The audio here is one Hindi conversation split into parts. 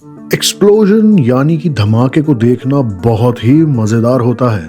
एक्सप्लोजन यानी कि धमाके को देखना बहुत ही मजेदार होता है।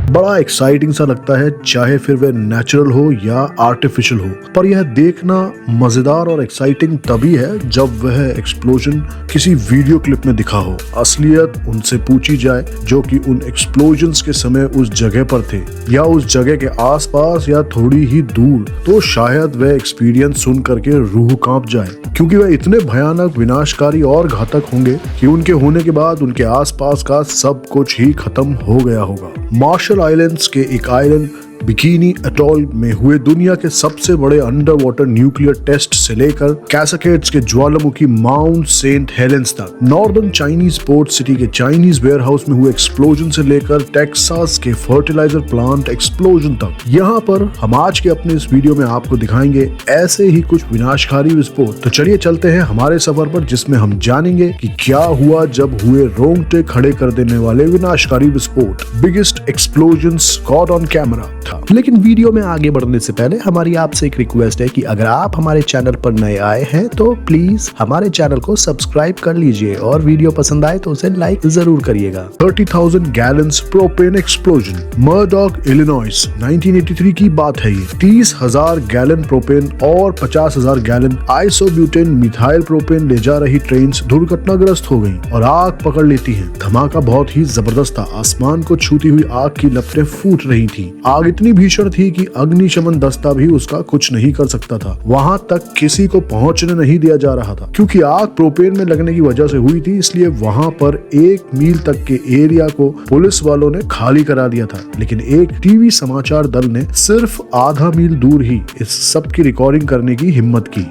बड़ा एक्साइटिंग सा लगता है, चाहे फिर वह नेचुरल हो या आर्टिफिशियल हो। पर यह देखना मजेदार और एक्साइटिंग तभी है जब वह एक्सप्लोजन किसी वीडियो क्लिप में दिखा हो। असलियत उनसे पूछी जाए जो कि उन एक्सप्लोजन्स के समय उस जगह पर थे या उस जगह के आसपास या थोड़ी ही दूर, तो शायद वह एक्सपीरियंस सुन करके रूह कांप जाए, क्योंकि वह इतने भयानक, विनाशकारी और घातक होंगे कि उनके होने के बाद उनके आसपास का सब कुछ ही खत्म हो गया होगा। मार्शल आइलैंड्स के एक आइलैंड बिकिनी अटॉल में हुए दुनिया के सबसे बड़े अंडर वाटर न्यूक्लियर टेस्ट से लेकर कैसाकेड्स के ज्वालामुखी माउंट सेंट हेलेंस तक, नॉर्दर्न चाइनीज पोर्ट सिटी के चाइनीज वेयरहाउस में हुए एक्सप्लोजन से लेकर टेक्सास के फर्टिलाइजर प्लांट एक्सप्लोजन तक, यहाँ पर हम आज के अपने इस वीडियो में आपको दिखाएंगे ऐसे ही कुछ विनाशकारी विस्फोट। तो चलिए चलते हैं हमारे सफर पर, जिसमें हम जानेंगे कि क्या हुआ जब हुए रोंगटे खड़े कर देने वाले विनाशकारी विस्फोट। Biggest explosions caught on camera था। लेकिन वीडियो में आगे बढ़ने से पहले हमारी आपसे एक रिक्वेस्ट है कि अगर आप हमारे चैनल पर नए आए हैं तो प्लीज हमारे चैनल को सब्सक्राइब कर लीजिए और वीडियो पसंद आए तो उसे लाइक जरूर करिएगा। 30,000 gallons propane explosion, Murdock Illinois, 1983 की बात है ये। 30,000 गैलन प्रोपेन और 50,000 गैलन आइसोब्यूटेन मिथाइल प्रोपेन ले जा रही ट्रेन दुर्घटनाग्रस्त हो गयी और आग पकड़ लेती है। धमाका बहुत ही जबरदस्त था। आसमान को छूती हुई आग की लपटें फूट रही थी। आग इतनी भीषण थी कि अग्निशमन दस्ता भी उसका कुछ नहीं कर सकता था। वहां तक किसी को पहुंचने नहीं दिया जा रहा था, क्योंकि आग प्रोपेन में लगने की वजह से हुई थी। इसलिए वहां पर 1 मील तक के एरिया को पुलिस वालों ने खाली करा दिया था। लेकिन एक टीवी समाचार दल ने सिर्फ आधा मील दूर ही इस सब की रिकॉर्डिंग करने की हिम्मत की।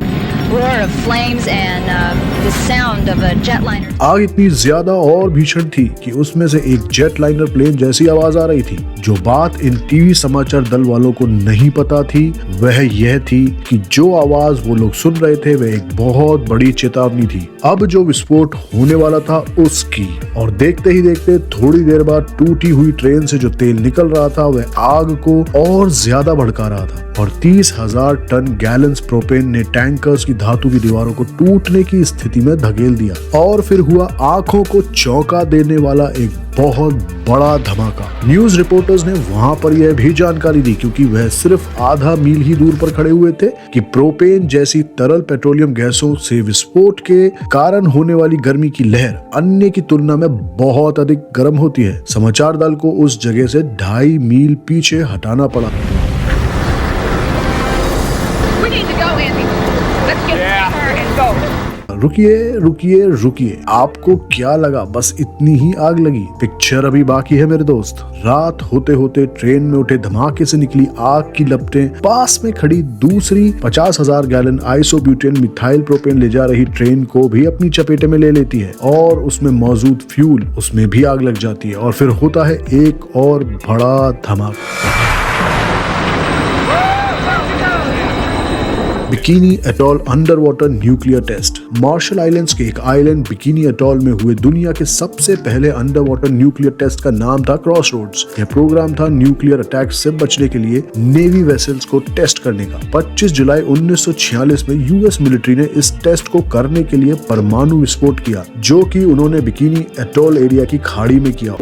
आग इतनी ज्यादा और भीषण थी कि उसमें से एक जेटलाइनर प्लेन जैसी आवाज आ रही थी। जो बात इन टीवी समाचार दल वालों को नहीं पता थी वह यह थी कि जो आवाज वो लोग सुन रहे थे वह एक बहुत बड़ी चेतावनी थी, अब जो विस्फोट होने वाला था उसकी। और देखते ही देखते थोड़ी देर बाद टूटी हुई ट्रेन से जो तेल निकल रहा था वह आग को और ज्यादा भड़का रहा था और 30,000 टन गैलन्स प्रोपेन ने टैंकर्स की धातु की दीवारों को टूटने की स्थिति में धकेल दिया। और फिर हुआ आंखों को चौंका देने वाला एक बहुत बड़ा धमाका। न्यूज रिपोर्टर्स ने वहां पर यह भी जानकारी दी, क्योंकि वह सिर्फ आधा मील ही दूर पर खड़े हुए थे, कि प्रोपेन जैसी तरल पेट्रोलियम गैसों से विस्फोट के कारण होने वाली गर्मी की लहर अन्य की तुलना में बहुत अधिक गर्म होती है। समाचार दल को उस जगह से 2.5 मील पीछे हटाना पड़ा। रुकिए, आपको क्या लगा बस इतनी ही आग लगी? पिक्चर अभी बाकी है मेरे दोस्त। रात होते होते ट्रेन में उठे धमाके से निकली आग की लपटें पास में खड़ी दूसरी 50,000 गैलन आइसोब्यूटेन मिथाइल प्रोपेन ले जा रही ट्रेन को भी अपनी चपेटे में ले लेती है और उसमें मौजूद फ्यूल उसमें भी आग लग जाती है। और फिर होता है एक और बड़ा धमाका। Bikini Atoll under water nuclear test. Marshall Islands के एक आइलैंड बिकिनी अटॉल में हुए दुनिया के सबसे पहले अंडर वाटर न्यूक्लियर टेस्ट का नाम था क्रॉसरोड्स। यह प्रोग्राम था न्यूक्लियर अटैक से बचने के लिए नेवी वेसल्स को टेस्ट करने का। 25 जुलाई 1946 में यूएस मिलिट्री ने इस टेस्ट को करने के लिए परमाणु विस्फोट किया, जो कि उन्होंने बिकिनी अटॉल एरिया की खाड़ी में किया।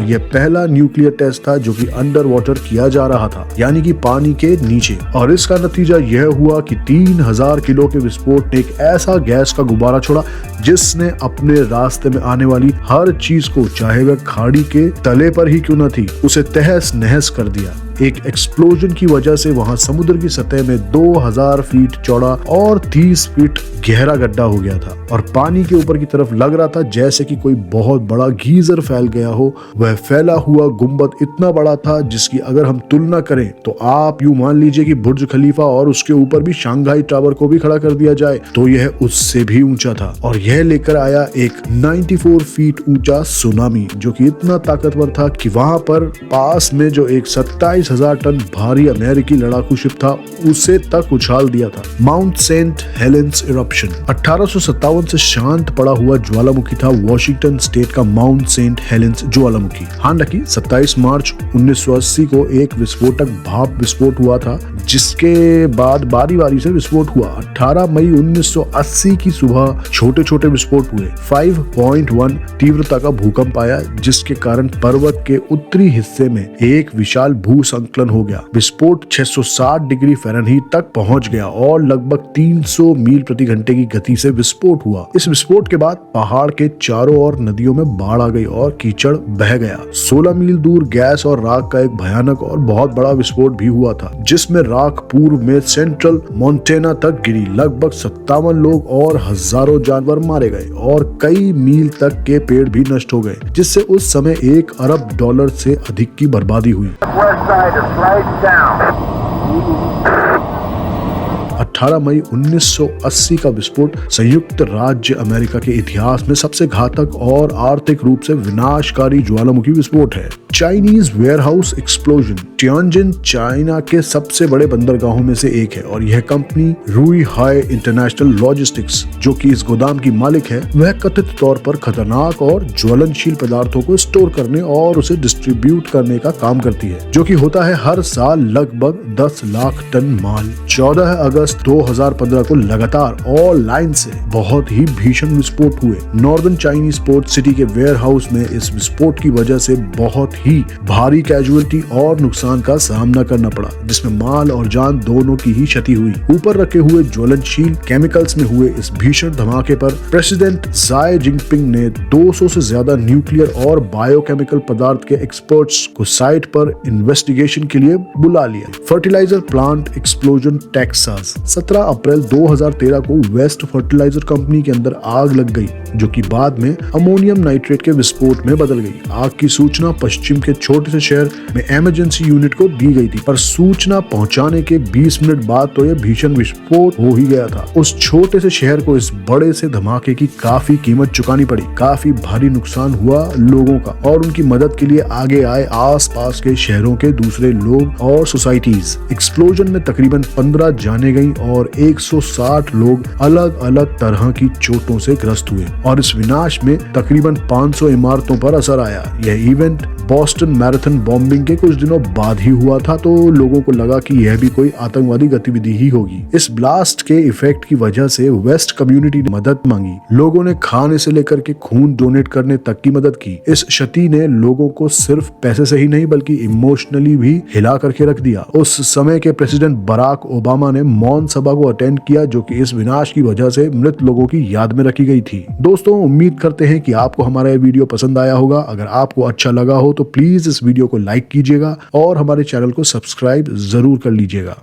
यह पहला न्यूक्लियर टेस्ट था जो कि अंडर वाटर किया जा रहा था, यानी कि पानी के नीचे। और इसका नतीजा यह हुआ कि 3,000 किलो के विस्फोट ने एक ऐसा गैस का गुब्बारा छोड़ा जिसने अपने रास्ते में आने वाली हर चीज को, चाहे वह खाड़ी के तले पर ही क्यों न थी, उसे तहस नहस कर दिया। एक एक्सप्लोजन की वजह से वहां समुद्र की सतह में 2000 फीट चौड़ा और 30 फीट गहरा गड्ढा हो गया था और पानी के ऊपर की तरफ लग रहा था जैसे कि कोई बहुत बड़ा गीजर फैल गया हो। वह फैला हुआ गुंबद इतना बड़ा था जिसकी अगर हम तुलना करें तो आप यूं मान लीजिए कि बुर्ज खलीफा और उसके ऊपर भी शंघाई टावर को भी खड़ा कर दिया जाए तो यह उससे भी ऊंचा था। और यह लेकर आया एक 94 फीट ऊंचा सुनामी, जो कि इतना ताकतवर था कि वहां पर पास में जो एक 27 30,000 टन भारी अमेरिकी लड़ाकू शिप था उसे तक उछाल दिया था। माउंट सेंट हेलेंस इरप्शन 1857 से शांत पड़ा हुआ ज्वालामुखी था वॉशिंगटन स्टेट का माउंट सेंट हेलेंस ज्वालामुखी। हालांकि 27 मार्च 1980 को एक विस्फोटक भाप विस्फोट हुआ था, जिसके बाद बारी बारी से विस्फोट हुआ। 18 मई 1980 की सुबह छोटे छोटे विस्फोट हुए। 5.1 तीव्रता का भूकंप आया, जिसके कारण पर्वत के उत्तरी हिस्से में एक विशाल भूसंकलन हो गया। विस्फोट 660 डिग्री फ़ारेनहीट तक पहुंच गया और लगभग 300 मील प्रति घंटे की गति से विस्फोट हुआ। इस विस्फोट के बाद पहाड़ के चारों ओर नदियों में बाढ़ आ गई और कीचड़ बह गया। 16 मील दूर गैस और राख का एक भयानक और बहुत बड़ा विस्फोट भी हुआ था, जिसमें राख पूर्व में सेंट्रल मोंटेना तक गिरी। लगभग 57 लोग और हजारों जानवर मारे गए और कई मील तक के पेड़ भी नष्ट हो गए, जिससे उस समय $1 अरब से अधिक की बर्बादी हुई। 18 मई 1980 का विस्फोट संयुक्त राज्य अमेरिका के इतिहास में सबसे घातक और आर्थिक रूप से विनाशकारी ज्वालामुखी विस्फोट है। Chinese warehouse explosion Tianjin China के सबसे बड़े बंदरगाहों में से एक है और यह कंपनी रूई हाई इंटरनेशनल लॉजिस्टिक्स, जो कि इस गोदाम की मालिक है, वह कथित तौर पर खतरनाक और ज्वलनशील पदार्थों को स्टोर करने और उसे डिस्ट्रीब्यूट करने का काम करती है, जो कि होता है हर साल लगभग 10 लाख टन माल। 14 अगस्त 2015 को लगातार ऑनलाइन से बहुत ही भीषण विस्फोट हुए। नॉर्दर्न चाइनीज पोर्ट सिटी के वेयरहाउस में इस विस्फोट की वजह से बहुत ही भारी कैजुअलिटी और नुकसान का सामना करना पड़ा, जिसमें माल और जान दोनों की ही क्षति हुई। ऊपर रखे हुए ज्वलनशील केमिकल्स में हुए इस भीषण धमाके पर प्रेसिडेंट ज़ाई जिनपिंग ने 200 से ज्यादा न्यूक्लियर और बायोकेमिकल पदार्थ के एक्सपर्ट्स को साइट पर इन्वेस्टिगेशन के लिए बुला लिया। फर्टिलाइजर प्लांट एक्सप्लोजन टेक्सास 17 अप्रैल 2013 को वेस्ट फर्टिलाइजर कंपनी के अंदर आग लग गई, जो कि बाद में अमोनियम नाइट्रेट के विस्फोट में बदल गई। आग की सूचना पश्चिम के छोटे से शहर में इमरजेंसी यूनिट को दी गई थी, पर सूचना पहुंचाने के 20 मिनट बाद तो यह भीषण विस्फोट हो ही गया था। उस छोटे से शहर को इस बड़े से धमाके की काफी कीमत चुकानी पड़ी। काफी भारी नुकसान हुआ लोगों का और उनकी मदद के लिए आगे आए आसपास के शहरों के दूसरे लोग और सोसाइटीज। एक्सप्लोजन में तकरीबन 15 जाने गई और 160 लोग अलग अलग तरह की चोटों से ग्रस्त हुए और इस विनाश में तकरीबन 500 इमारतों पर असर आया। यह इवेंट बॉस्टन मैराथन बॉम्बिंग के कुछ दिनों बाद ही हुआ था, तो लोगों को लगा कि यह भी कोई आतंकवादी गतिविधि ही होगी। इस ब्लास्ट के इफेक्ट की वजह से वेस्ट कम्युनिटी ने मदद मांगी। लोगों ने खाने से लेकर के खून डोनेट करने तक की मदद की। इस क्षति ने लोगों को सिर्फ पैसे से ही नहीं बल्कि इमोशनली भी हिला करके रख दिया। उस समय के प्रेसिडेंट बराक ओबामा ने मौन सभा को अटेंड किया, जो कि इस विनाश की वजह से मृत लोगों की याद में रखी गई थी। दोस्तों, उम्मीद करते हैं कि आपको हमारा यह वीडियो पसंद आया होगा। अगर आपको अच्छा लगा हो तो प्लीज इस वीडियो को लाइक कीजिएगा और हमारे चैनल को सब्सक्राइब जरूर कर लीजिएगा।